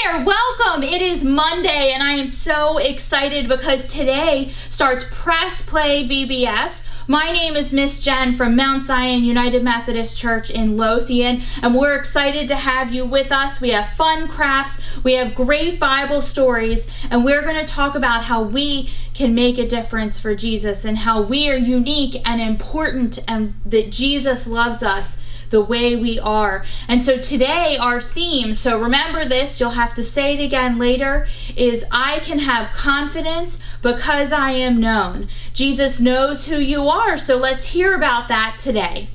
there, welcome. It is Monday and I am so excited because today starts Press Play VBS. My name is Miss Jen from Mount Zion United Methodist Church in Lothian, and we're excited to have you with us. We have fun crafts, we have great Bible stories, and we're going to talk about how we can make a difference for Jesus and how we are unique and important and that Jesus loves us the way we are. And so today our theme, so remember this, you'll have to say it again later, is I can have confidence because I am known. Jesus knows who you are, so let's hear about that today.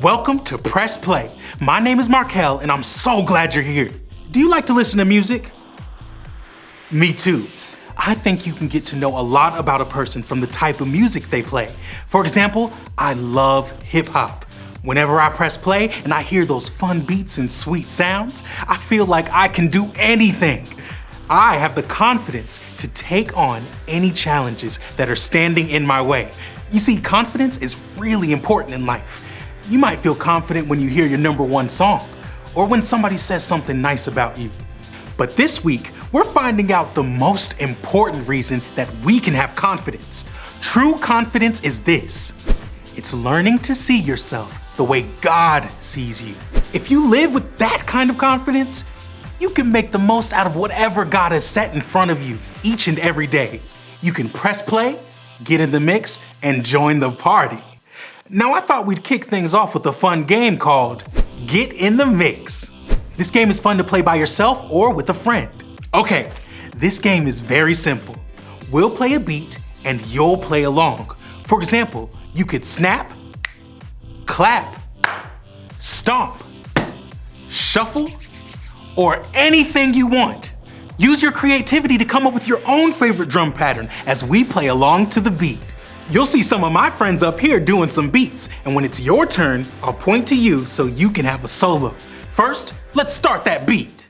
Welcome to Press Play. My name is Markel and I'm so glad you're here. Do you like to listen to music? Me too. I think you can get to know a lot about a person from the type of music they play. For example, I love hip hop. Whenever I press play and I hear those fun beats and sweet sounds, I feel like I can do anything. I have the confidence to take on any challenges that are standing in my way. You see, confidence is really important in life. You might feel confident when you hear your number one song or when somebody says something nice about you. But this week, we're finding out the most important reason that we can have confidence. True confidence is this. It's learning to see yourself the way God sees you. If you live with that kind of confidence, you can make the most out of whatever God has set in front of you each and every day. You can press play, get in the mix, and join the party. Now, I thought we'd kick things off with a fun game called Get in the Mix. This game is fun to play by yourself or with a friend. Okay, this game is very simple. We'll play a beat and you'll play along. For example, you could snap, clap, stomp, shuffle, or anything you want. Use your creativity to come up with your own favorite drum pattern as we play along to the beat. You'll see some of my friends up here doing some beats, and when it's your turn, I'll point to you so you can have a solo. First, let's start that beat.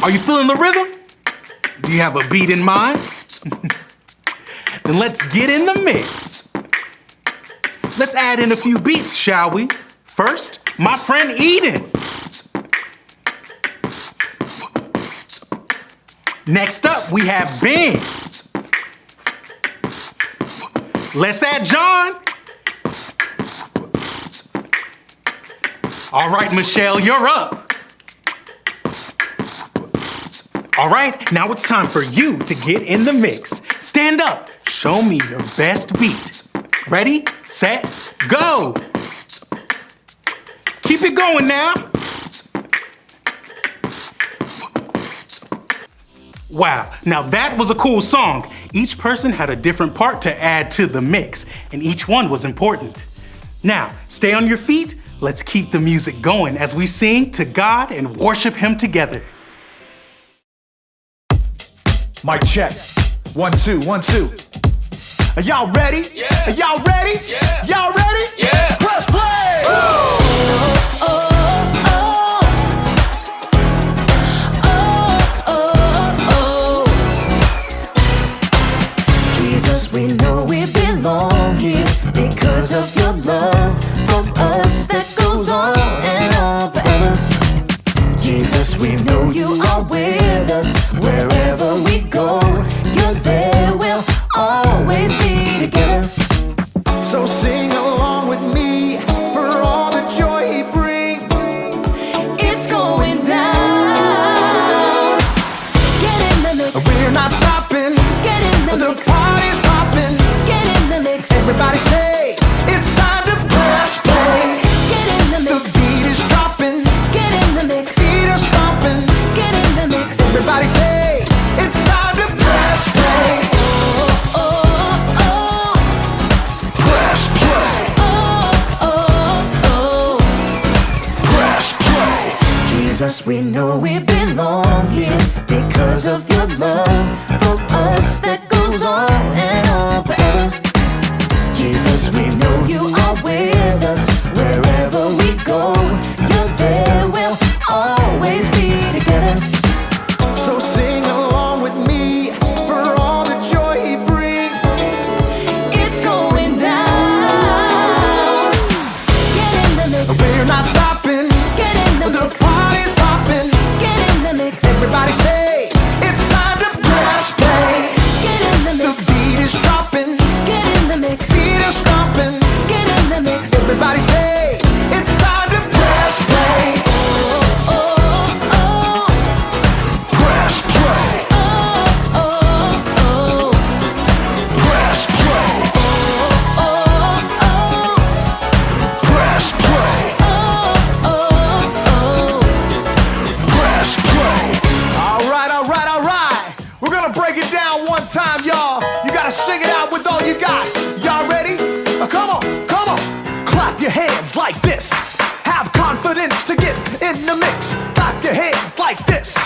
Are you feeling the rhythm? Do you have a beat in mind? Then let's get in the mix. Let's add in a few beats, shall we? First, my friend Eden. Next up, we have Ben. Let's add John. All right, Michelle, you're up. All right, now it's time for you to get in the mix. Stand up, show me your best beat. Ready, set, go. Keep it going now. Wow, now that was a cool song. Each person had a different part to add to the mix, and each one was important. Now, stay on your feet. Let's keep the music going as we sing to God and worship Him together. Mic check. 1, 2, 1, 2. Are y'all ready? Yeah. Are y'all ready? Yeah. Y'all ready? Yeah. Press play! Jesus, we know we belong here because of your love for us that goes on and on forever. Jesus, we know you are with us wherever we go. You're there, we'll always be together. So sing along with me for all the joy He brings. It's going down. Get in the mix. We're not stopping. Get in the The mix. party's hopping. Get in the mix. Everybody say, it's time to press play. Get in the The mix. beat is dropping. Get in the mix. Feet are stomping. Get in the mix. Everybody say, it's time to press play. Oh, oh, oh. Press play. Oh, oh, oh. Press play. Jesus, we know we belong here because of your love for us that goes on and on forever. Jesus, we know you are with us wherever we go. You're there, we'll always be together. So sing along with me for all gotta sing it out with all you got. Y'all ready? Come on, come on. Clap your hands like this. Have confidence to get in the mix. Clap your hands like this.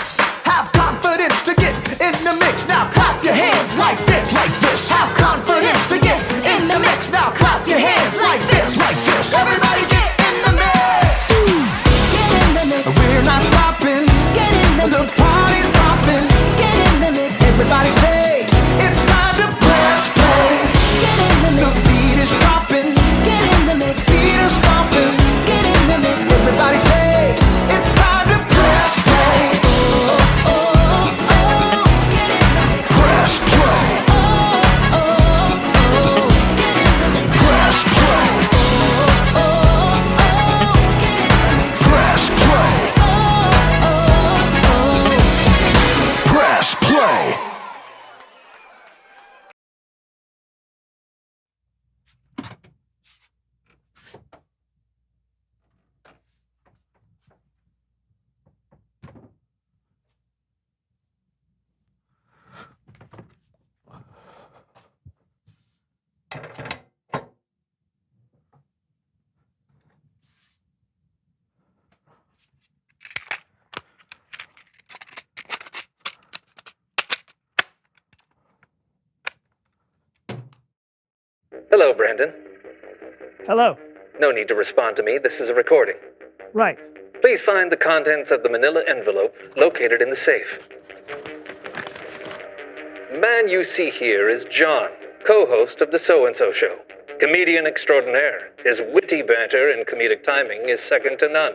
Have confidence to get in the mix. Now clap your hands like this. Like this. Have confidence to get in the mix. Now clap your hands like this. Like this. Everybody get in the mix. Get in the mix. We're not stopping. Get in the The mix. party's stopping. Get in the mix. Everybody say it's time to press play. Get in the The mix. beat is dropping. Get in the mix. Feet are stomping. Get in the mix. Everybody say it's time to press play. Oh, oh, oh. Get in the mix. Press play. Oh, oh, oh. Get in the mix. Press play. Oh, oh, oh. Get in the mix. Press play. Oh, oh, oh. Press play. Hello, Brandon. Hello. No need to respond to me. This is a recording. Right. Please find the contents of the manila envelope located in the safe. The man you see here is John, co-host of the So-and-So Show. Comedian extraordinaire. His witty banter and comedic timing is second to none.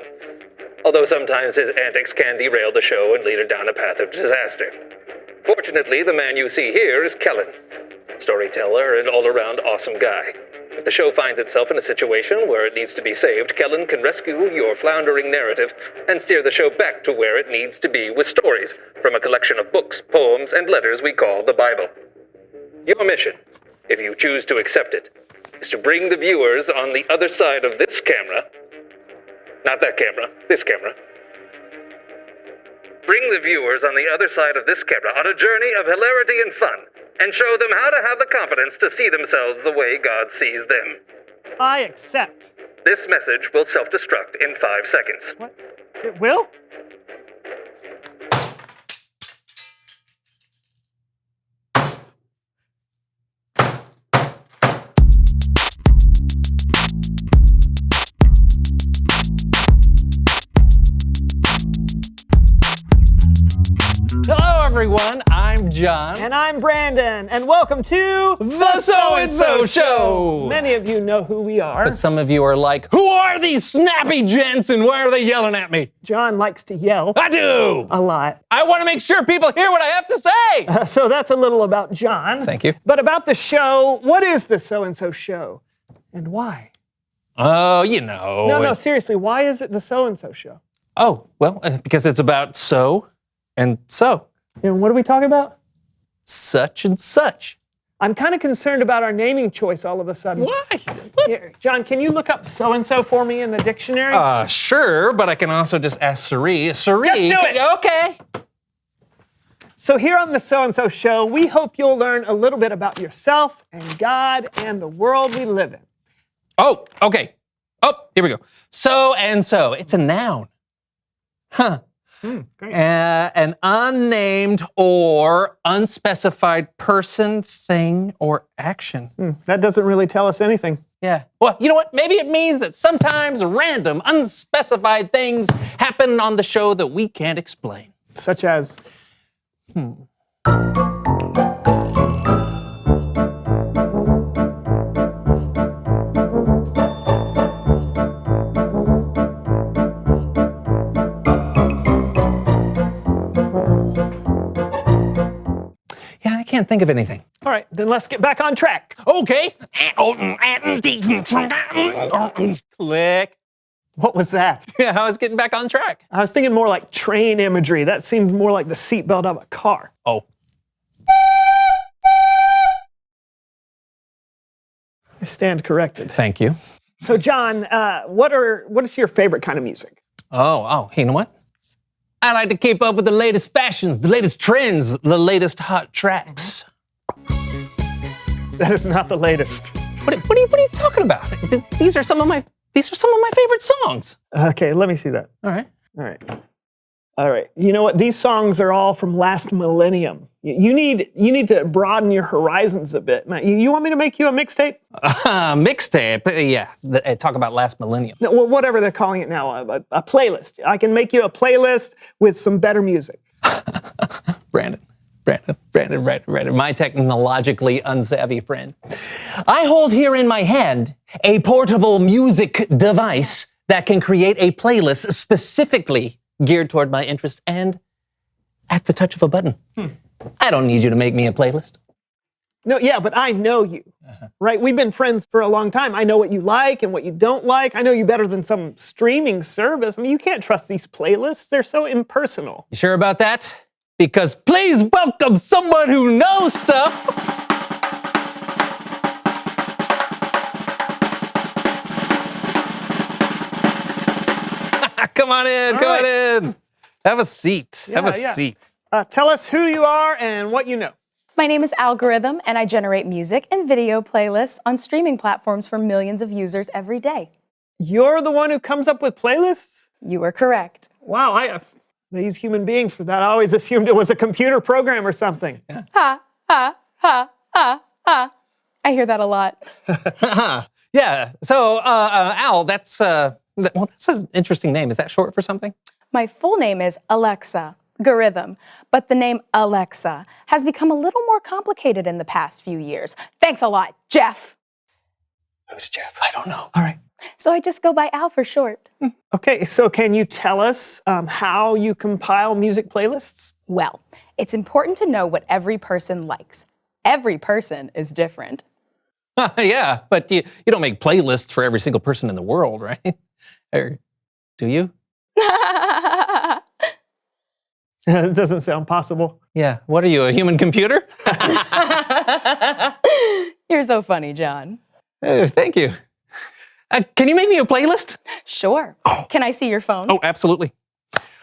Although sometimes his antics can derail the show and lead her down a path of disaster. Fortunately, the man you see here is Kellen. Storyteller and all-around awesome guy. If the show finds itself in a situation where it needs to be saved, Kellen can rescue your floundering narrative and steer the show back to where it needs to be with stories from a collection of books, poems, and letters we call the Bible. Your mission, if you choose to accept it, is to bring the viewers on the other side of this camera, not that camera, this camera, bring the viewers on the other side of this camera on a journey of hilarity and fun, and show them how to have the confidence to see themselves the way God sees them. I accept. This message will self-destruct in 5 seconds. What? It will? Hello, everyone. I'm John. And I'm Brandon, and welcome to The So-and-So Show. Many of you know who we are. But some of you are like, who are these snappy gents and why are they yelling at me? John likes to yell I do. a lot. I want to make sure people hear what I have to say. So that's a little about John. Thank you. But about the show, what is the So-and-So Show? And why? Oh, you know. No, seriously, why is it the So-and-So Show? Oh, well, because it's about so and so. And what are we talking about? Such and such. I'm kind of concerned about our naming choice all of a sudden. Why? Here, John, can you look up so-and-so for me in the dictionary? Sure, but I can also just ask Siri. Siri. Just do it. Okay. So here on the So-and-So Show, we hope you'll learn a little bit about yourself and God and the world we live in. Oh, okay. Oh, here we go. So and so. It's a noun. Huh. Great. An unnamed or unspecified person, thing, or action. That doesn't really tell us anything. Yeah. Well, you know what? Maybe it means that sometimes random, unspecified things happen on the show that we can't explain. Such as, Yeah, I can't think of anything. all right, then let's get back on track. Okay. Click. What was that? Yeah, I was getting back on track. I was thinking more like train imagery. That seemed more like the seatbelt of a car. Oh. I stand corrected. Thank you. So, John, what is your favorite kind of music? Oh, you know what? I like to keep up with the latest fashions, the latest trends, the latest hot tracks. That is not the latest. What are you talking about? These are some of my favorite songs. Okay, let me see that. All right. All right. You know what? These songs are all from last millennium. You need to broaden your horizons a bit. You want me to make you a mixtape? Mixtape? Yeah. Talk about last millennium. No, well, whatever they're calling it now, a playlist. I can make you a playlist with some better music. Brandon, my technologically unsavvy friend. I hold here in my hand a portable music device that can create a playlist specifically geared toward my interest and at the touch of a button. I don't need you to make me a playlist. No, yeah, but I know you, right? We've been friends for a long time. I know what you like and what you don't like. I know you better than some streaming service. I mean, you can't trust these playlists. They're so impersonal. You sure about that? Because please welcome someone who knows stuff. Come on in. Have a seat. Have a seat. Tell us who you are and what you know. My name is Algorithm, and I generate music and video playlists on streaming platforms for millions of users every day. You're the one who comes up with playlists? You are correct. Wow, they use human beings for that. I always assumed it was a computer program or something. Ha, ha, ha, ha, ha. I hear that a lot. Yeah. So, Al, that's an interesting name. Is that short for something? My full name is Alexa Garithim, but the name Alexa has become a little more complicated in the past few years. Thanks a lot, Jeff. Who's Jeff? I don't know. All right. So I just go by Al for short. Okay, so can you tell us how you compile music playlists? Well, it's important to know what every person likes. Every person is different. Yeah, but you don't make playlists for every single person in the world, right? Or do you? It doesn't sound possible. Yeah. What are you, a human computer? You're so funny, John. Oh, thank you. Can you make me a playlist? Sure. Can I see your phone? Oh, absolutely.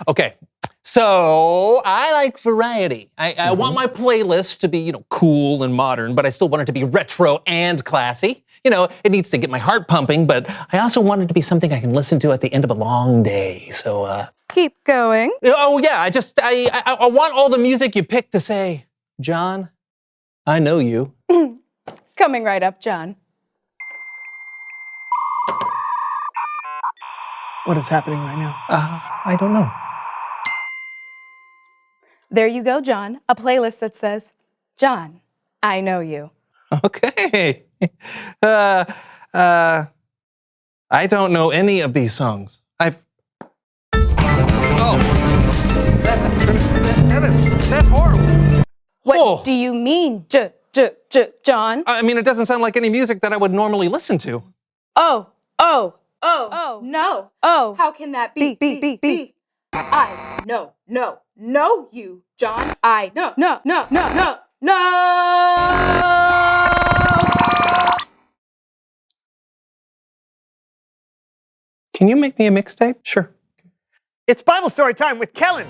Okay. So I like variety. I want my playlist to be, cool and modern, but I still want it to be retro and classy. It needs to get my heart pumping, but I also want it to be something I can listen to at the end of a long day. So, keep going. Oh yeah, I want all the music you pick to say, John, I know you. Coming right up, John. What is happening right now? I don't know. There you go, John. A playlist that says, John, I know you. Okay. I don't know any of these songs. That's horrible. What do you mean, John? I mean, it doesn't sound like any music that I would normally listen to. Oh, no. Oh. How can that be? I know you, John. I no. Can you make me a mixtape? Sure. It's Bible story time with Kellen.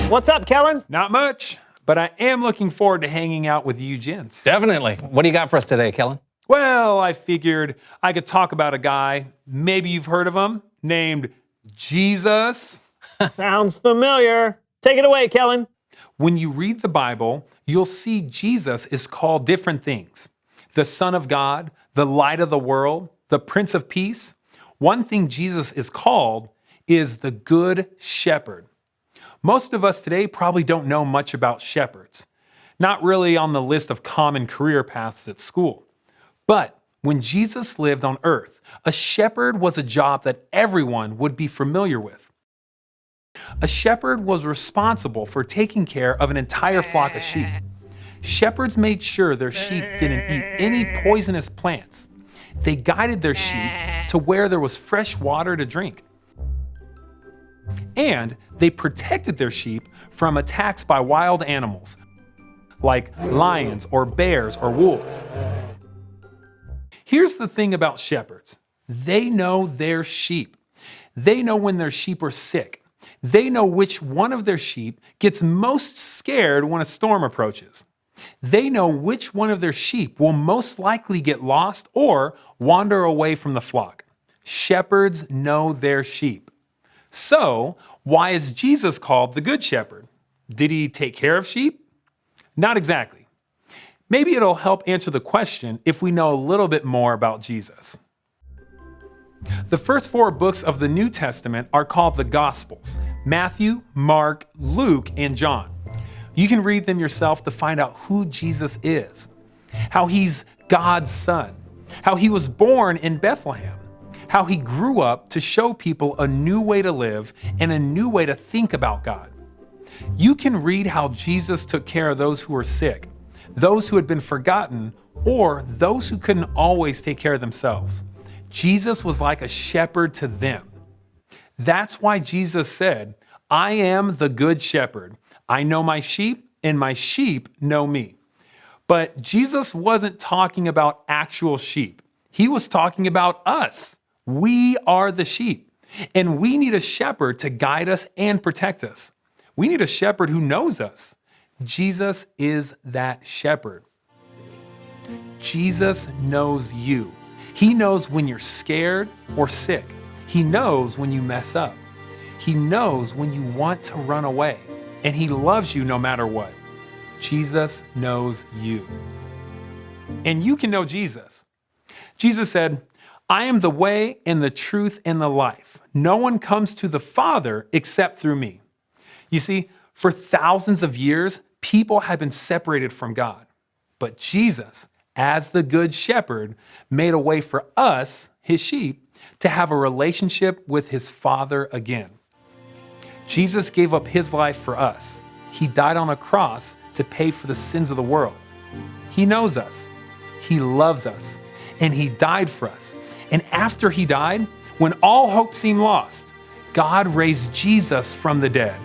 What's up, Kellen? Not much, but I am looking forward to hanging out with you gents. Definitely. What do you got for us today, Kellen? Well, I figured I could talk about a guy, maybe you've heard of him, named Jesus. Sounds familiar. Take it away, Kellen. When you read the Bible, you'll see Jesus is called different things. The Son of God, the Light of the World, the Prince of Peace. One thing Jesus is called is the Good Shepherd. Most of us today probably don't know much about shepherds. Not really on the list of common career paths at school. But when Jesus lived on earth, a shepherd was a job that everyone would be familiar with. A shepherd was responsible for taking care of an entire flock of sheep. Shepherds made sure their sheep didn't eat any poisonous plants. They guided their sheep to where there was fresh water to drink. And they protected their sheep from attacks by wild animals, like lions or bears or wolves. Here's the thing about shepherds. They know their sheep. They know when their sheep are sick. They know which one of their sheep gets most scared when a storm approaches. They know which one of their sheep will most likely get lost or wander away from the flock. Shepherds know their sheep. So, why is Jesus called the Good Shepherd? Did he take care of sheep? Not exactly. Maybe it'll help answer the question if we know a little bit more about Jesus. The first 4 books of the New Testament are called the Gospels: Matthew, Mark, Luke, and John. You can read them yourself to find out who Jesus is, how he's God's son, how he was born in Bethlehem, how he grew up to show people a new way to live and a new way to think about God. You can read how Jesus took care of those who were sick, those who had been forgotten, or those who couldn't always take care of themselves. Jesus was like a shepherd to them. That's why Jesus said, "I am the good shepherd. I know my sheep, and my sheep know me." But Jesus wasn't talking about actual sheep. He was talking about us. We are the sheep, and we need a shepherd to guide us and protect us. We need a shepherd who knows us. Jesus is that shepherd. Jesus knows you. He knows when you're scared or sick. He knows when you mess up. He knows when you want to run away, and he loves you no matter what. Jesus knows you. And you can know Jesus. Jesus said, "I am the way and the truth and the life. No one comes to the Father except through me." You see, for thousands of years, people have been separated from God. But Jesus, as the Good Shepherd, made a way for us, his sheep, to have a relationship with his Father again. Jesus gave up his life for us. He died on a cross to pay for the sins of the world. He knows us. He loves us. And he died for us. And after he died, when all hope seemed lost, God raised Jesus from the dead.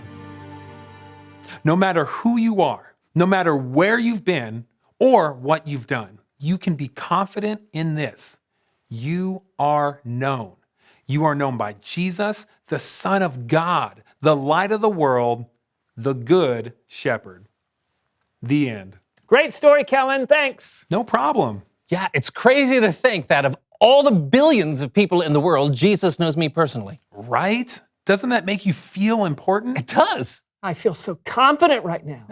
No matter who you are, no matter where you've been or what you've done, you can be confident in this. You are known. You are known by Jesus, the Son of God, the light of the world, the Good Shepherd. The end. Great story, Kellen. Thanks. No problem. Yeah, it's crazy to think that of all the billions of people in the world, Jesus knows me personally. Right? Doesn't that make you feel important? It does. I feel so confident right now.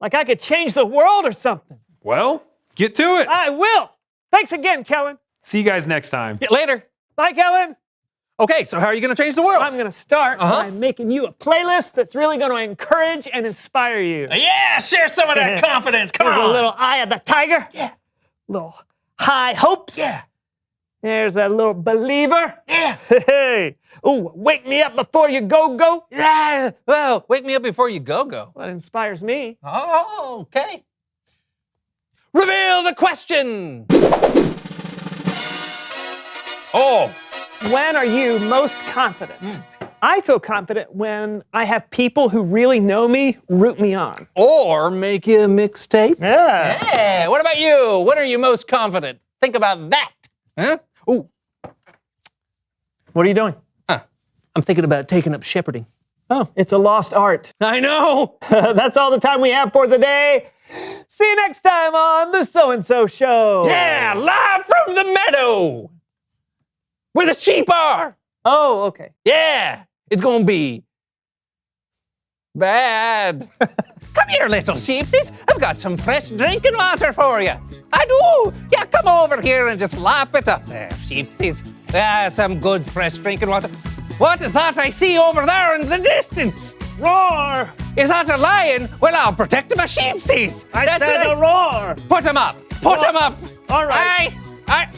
Like I could change the world or something. Well, get to it. I will. Thanks again, Kellen. See you guys next time. Yeah, later. Bye, Kellen. Okay, so how are you going to change the world? I'm going to start by making you a playlist that's really going to encourage and inspire you. Yeah, share some of that confidence. Come There's on. a little Eye of the Tiger. Yeah. Little High Hopes. Yeah. There's a little Believer. Yeah. Hey. Ooh, Wake Me Up Before You Go. Yeah. Well, wake me up before you go. That inspires me. Oh, okay. Reveal the question. Oh. When are you most confident? I feel confident when I have people who really know me root me on. Or make you a mixtape. Yeah. Yeah. What about you? When are you most confident? Think about that. Huh? Ooh. What are you doing? I'm thinking about taking up shepherding. Oh, it's a lost art. I know. That's all the time we have for the day. See you next time on The So-and-So Show. Yeah, live from the meadow where the sheep are. Oh, okay. Yeah, it's gonna be bad. Come here, little sheepsies. I've got some fresh drinking water for you. I do. Yeah, come over here and just lap it up there, sheepsies. Some good fresh drinking water. What is that I see over there in the distance? Roar! Is that a lion? Well, I'll protect my sheepsies. I said a roar. Put him up. Put him up. All right.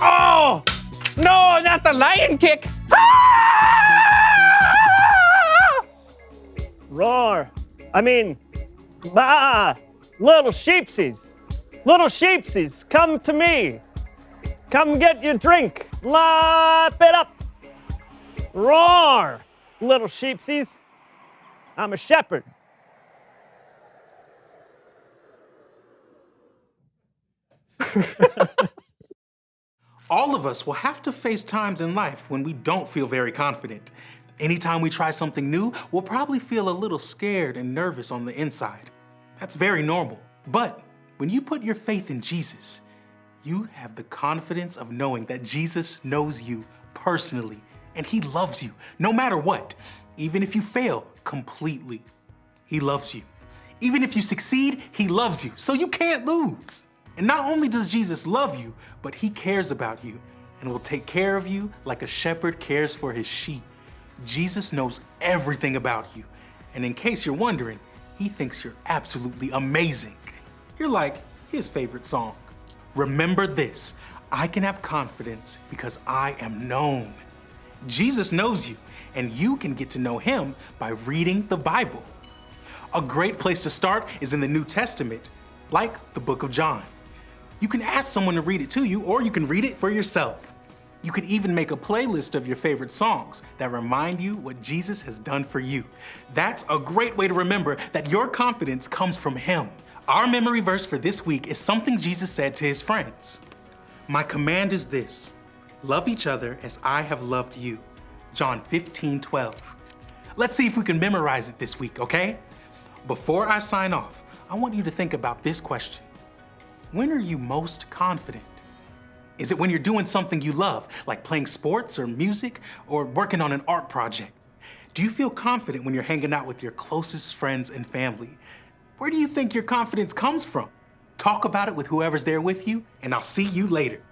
Oh! No, not the lion kick. Roar. I mean, bah! Little sheepsies. Little sheepsies, come to me. Come get your drink. Lap it up. Roar. Little sheepsies. I'm a shepherd. All of us will have to face times in life when we don't feel very confident. Anytime we try something new, we'll probably feel a little scared and nervous on the inside. That's very normal. But when you put your faith in Jesus, you have the confidence of knowing that Jesus knows you personally and he loves you no matter what. Even if you fail completely, he loves you. Even if you succeed, he loves you, so you can't lose. And not only does Jesus love you, but he cares about you and will take care of you like a shepherd cares for his sheep. Jesus knows everything about you. And in case you're wondering, he thinks you're absolutely amazing. You're like his favorite song. Remember this, I can have confidence because I am known. Jesus knows you, and you can get to know him by reading the Bible. A great place to start is in the New Testament, like the book of John. You can ask someone to read it to you, or you can read it for yourself. You could even make a playlist of your favorite songs that remind you what Jesus has done for you. That's a great way to remember that your confidence comes from him. Our memory verse for this week is something Jesus said to his friends. My command is this, love each other as I have loved you. John 15:12. Let's see if we can memorize it this week, okay? Before I sign off, I want you to think about this question. When are you most confident? Is it when you're doing something you love, like playing sports or music or working on an art project? Do you feel confident when you're hanging out with your closest friends and family? Where do you think your confidence comes from? Talk about it with whoever's there with you, and I'll see you later.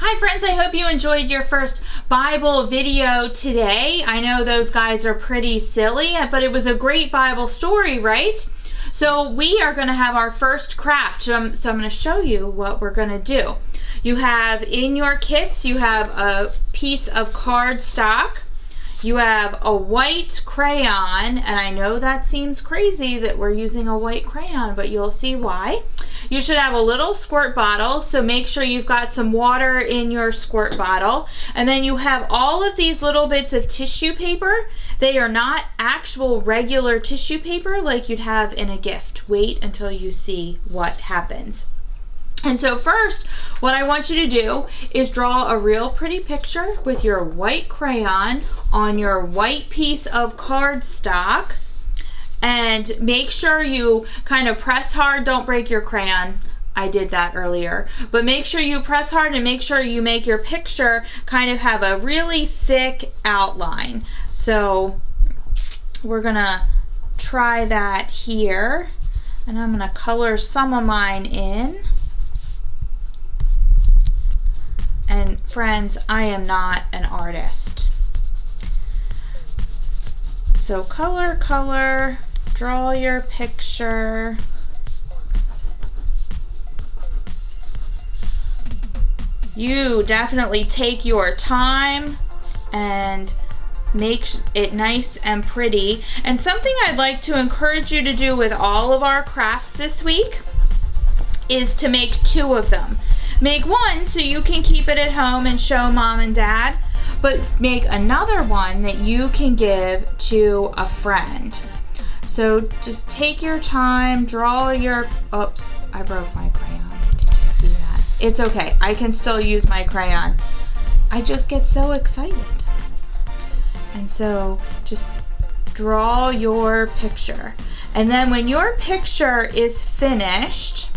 Hi friends, I hope you enjoyed your first Bible video today. I know those guys are pretty silly, but it was a great Bible story, right? So we are going to have our first craft. So I'm going to show you what we're going to do. You have in your kits, you have a piece of cardstock. You have a white crayon, and I know that seems crazy that we're using a white crayon, but you'll see why. You should have a little squirt bottle, so make sure you've got some water in your squirt bottle. And then you have all of these little bits of tissue paper. They are not actual regular tissue paper like you'd have in a gift. Wait until you see what happens. And so first, what I want you to do is draw a real pretty picture with your white crayon on your white piece of cardstock. And make sure you kind of press hard, don't break your crayon. I did that earlier. But make sure you press hard and make sure you make your picture kind of have a really thick outline. So we're gonna try that here. And I'm gonna color some of mine in. And friends, I am not an artist. So color, color, draw your picture. You definitely take your time and make it nice and pretty. And something I'd like to encourage you to do with all of our crafts this week is to make 2 of them. Make one so you can keep it at home and show mom and dad, but make another one that you can give to a friend. So just take your time, draw your, oops, I broke my crayon. Did you see that? It's okay, I can still use my crayon. I just get so excited. And so just draw your picture. And then when your picture is finished,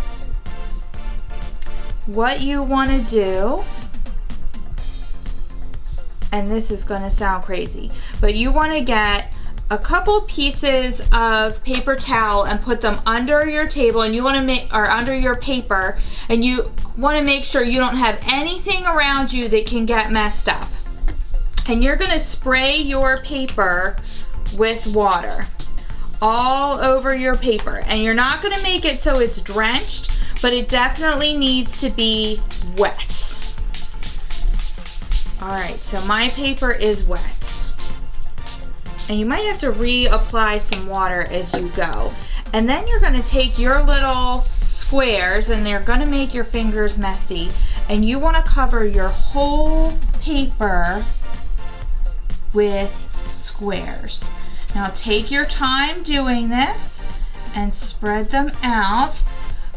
what you want to do, and this is going to sound crazy, but you want to get a couple pieces of paper towel and put them under your table, and you want to make, or under your paper, and you want to make sure you don't have anything around you that can get messed up. And you're going to spray your paper with water all over your paper, and you're not going to make it so it's drenched, but it definitely needs to be wet. All right, so my paper is wet. And you might have to reapply some water as you go. And then you're gonna take your little squares, and they're gonna make your fingers messy, and you wanna cover your whole paper with squares. Now take your time doing this and spread them out,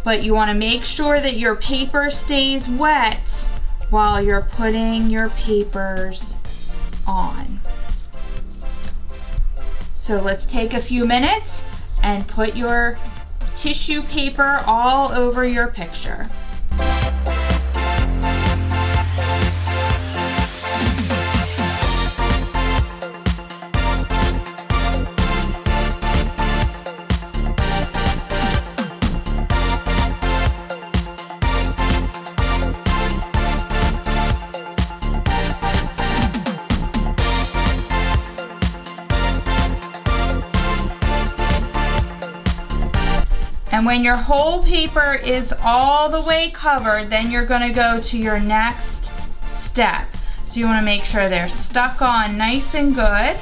but you want to make sure that your paper stays wet while you're putting your papers on. So let's take a few minutes and put your tissue paper all over your picture. And when your whole paper is all the way covered, then you're going to go to your next step. So you want to make sure they're stuck on nice and good.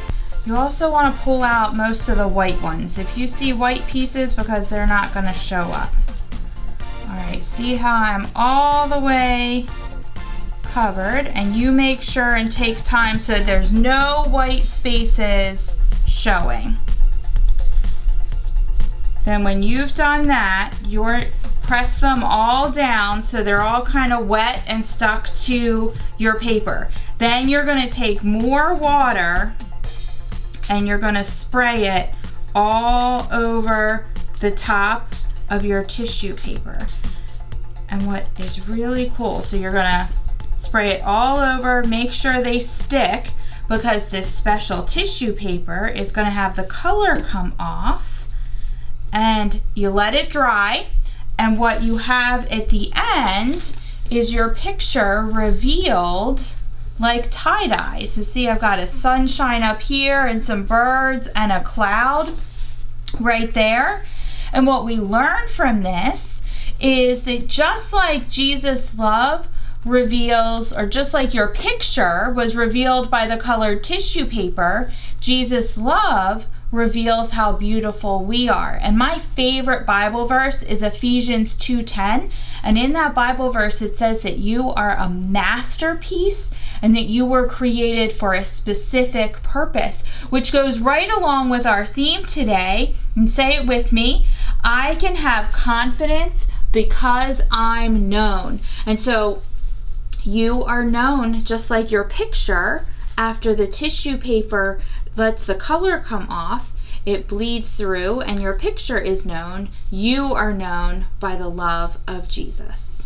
You also want to pull out most of the white ones. If you see white pieces, because they're not going to show up. All right, see how I'm all the way covered, and you make sure and take time so that there's no white spaces showing. Then when you've done that, press them all down so they're all kind of wet and stuck to your paper. Then you're going to take more water and you're going to spray it all over the top of your tissue paper. And what is really cool, so you're going to spray it all over, make sure they stick, because this special tissue paper is going to have the color come off. And you let it dry, and what you have at the end is your picture revealed like tie-dye. So see, I've got a sunshine up here and some birds and a cloud right there. And what we learn from this is that just like Jesus' love reveals, or just like your picture was revealed by the colored tissue paper, Jesus' love reveals how beautiful we are. And my favorite Bible verse is Ephesians 2:10. And in that Bible verse, it says that you are a masterpiece and that you were created for a specific purpose, which goes right along with our theme today. And say it with me: I can have confidence because I'm known. And so you are known, just like your picture. After the tissue paper lets the color come off, it bleeds through and your picture is known. You are known by the love of Jesus.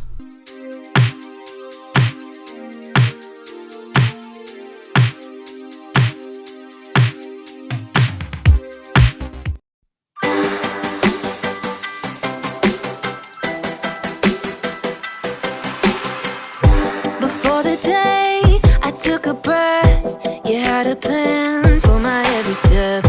Before the day I took a breath, you had a plan for my every step.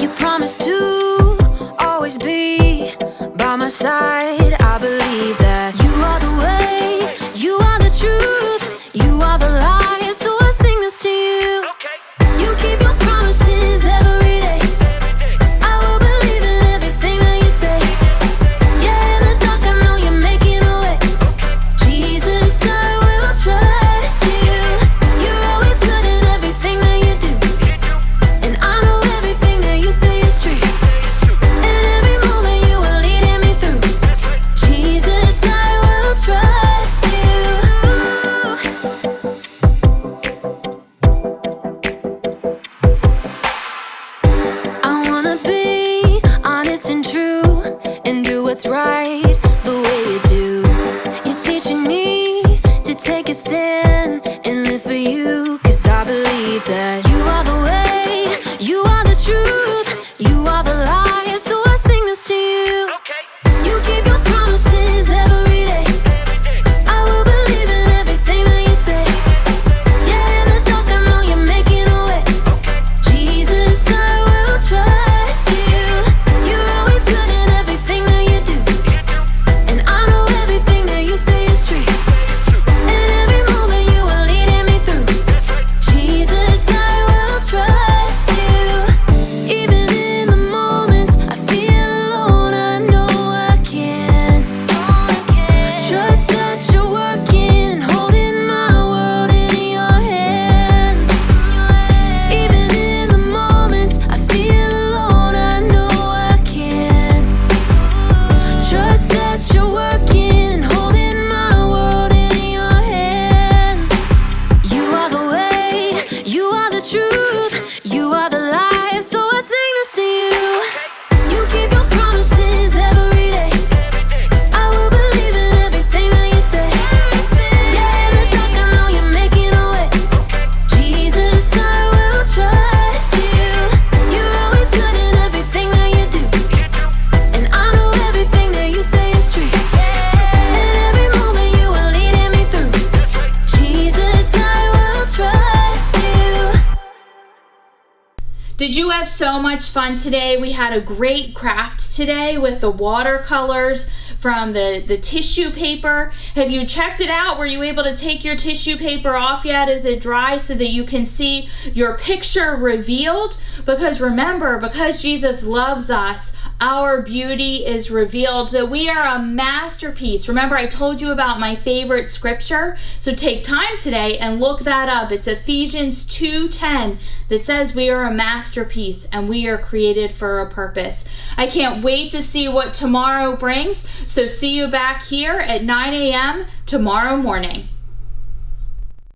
You promised to always be by my side. I believe that you are the way, you are the truth, you are the light. So I sing this to you. You keep your promises every day. I will believe in everything that you say. Yeah, in the dark I know you're making a way. Jesus, I will trust you. You're always good at everything that you do. And I know everything that you say is true. And every moment you are leading me through. Did you have so much fun today? We had a great craft today with the watercolors from the tissue paper. Have you checked it out? Were you able to take your tissue paper off yet? Is it dry so that you can see your picture revealed? Because remember, because Jesus loves us, our beauty is revealed, that we are a masterpiece. Remember, I told you about my favorite scripture? So take time today and look that up. It's Ephesians 2:10 that says we are a masterpiece and we are created for a purpose. I can't wait to see what tomorrow brings. So see you back here at 9 a.m. tomorrow morning.